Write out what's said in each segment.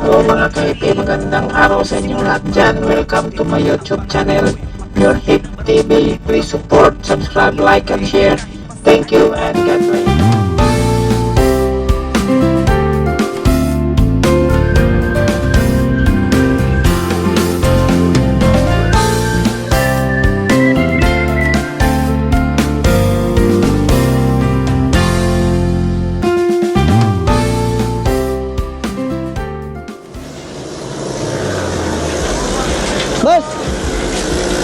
Hello mga ka-hippie, magandang araw sa inyong lahat dyan. Welcome to my YouTube channel, Pure Hip TV. Please support, subscribe, like, and share. Thank you and God bless. Boss,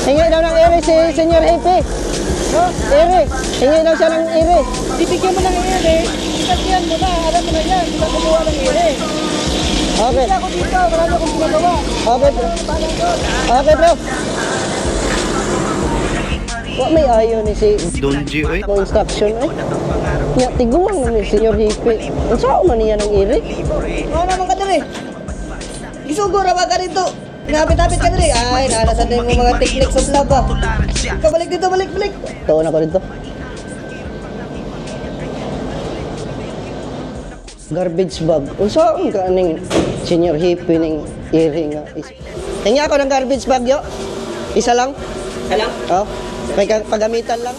hingi daw ng ere si Senyor Hippie. Ere, hingi daw siya ng ere. Bibigyan mo ng ere, ikasihan mo na, alam mo na yan, hindi ka kumuha ng ere. Okay. Hindi ako dito, marami akong ginagawa. Okay, bro. Okay, bro. Wa may ayaw ni si Donji, oy. mo instruction eh. Nya tiguan na ni Senyor Hippie. Ang sao man niya ng ere? Oo naman ka diri. Isugura ba ka dito? Pinapit-apit ka diri. Ay, naalasan na yung mga techniques of love ah. Ikaw balik dito, balik. Tuon ako dito. Garbage bag. Unsaon ka ning Senyor Hippie ning ere nga. Hingi ako ng garbage bag yo. Isa lang. Alam? Oh, may pagamitan lang.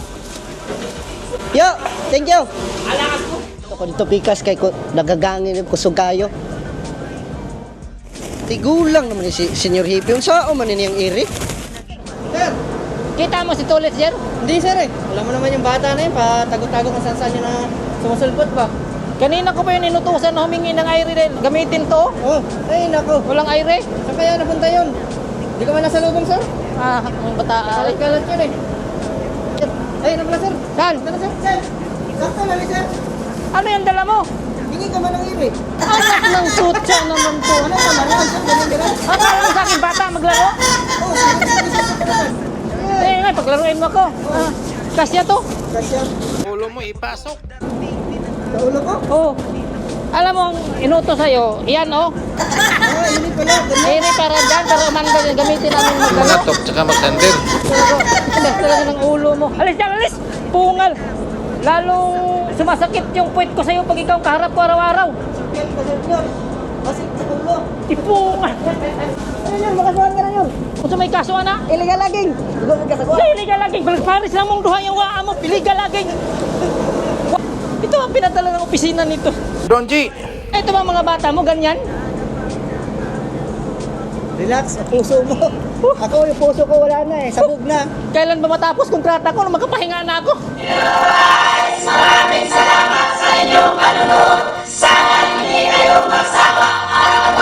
Yo, thank you. Alakas mo. Ako dito pikas kay ko nagagangin kusog kayo. Tigulang naman ni si Senyor Hippie. Unsao man niyang iri? Sir, Kita mo si Tulit, sir? hindi sir eh. Alam mo naman yung bata na yun, patago-tago kung saan niya na sumusulpot ba? Kanina ko pa yun inutusan na humingi ng aire din. Gamitin to. Oh, ay nako. Walang aire. Saan kaya napunta yun? Hindi ka man nasa lubong sir? Ah, ang bata. Kalat-kalat yun eh. Ay, ano pala sir? Saan? Ano sir? Sir, sakto na sir. Ano yung dala mo? Hingi ka man ng iri. Anak ng sutsa naman to. Ano naman yan? Sir, ganun ganun. Akala mo sa akin bata maglaro? Oh, sige. Eh, nga, paglaruin mo ako. Ah, kasya to? Kasya. Ulo mo ipasok. Sa ulo ko? Oh. Alam mo, ang inuto sa'yo, yan oh. Ah, hindi pala. Ganun. Aire para dyan, para umanggal yung gamitin namin maglaro. Manatok tsaka magsander. Alas talaga ng ulo mo. Alis dyan, alis! Pungal! Lalong sumasakit yung puwet ko sa'yo pag ikaw kaharap ko araw-araw. Sakyan ka sir yun. Kasi sa ulo. Ipungal! Ano yun? Makasuhan ka na yun. Kung sa may kaso na, Illegal laging. Gusto ka sa kuha. illegal laging. Paris lang mong duha yung waa mo, illegal laging. Ito ang pinadala ng opisina nito. Donji! Ito ba mga bata mo, ganyan? Relax, ang puso mo. Ako, yung puso ko wala na eh. Sabog na. Kailan ba matapos kontrata ko na magkapahinga na ako? Maraming salamat sa inyong panunod. Sana hindi kayo magsawa araw-araw.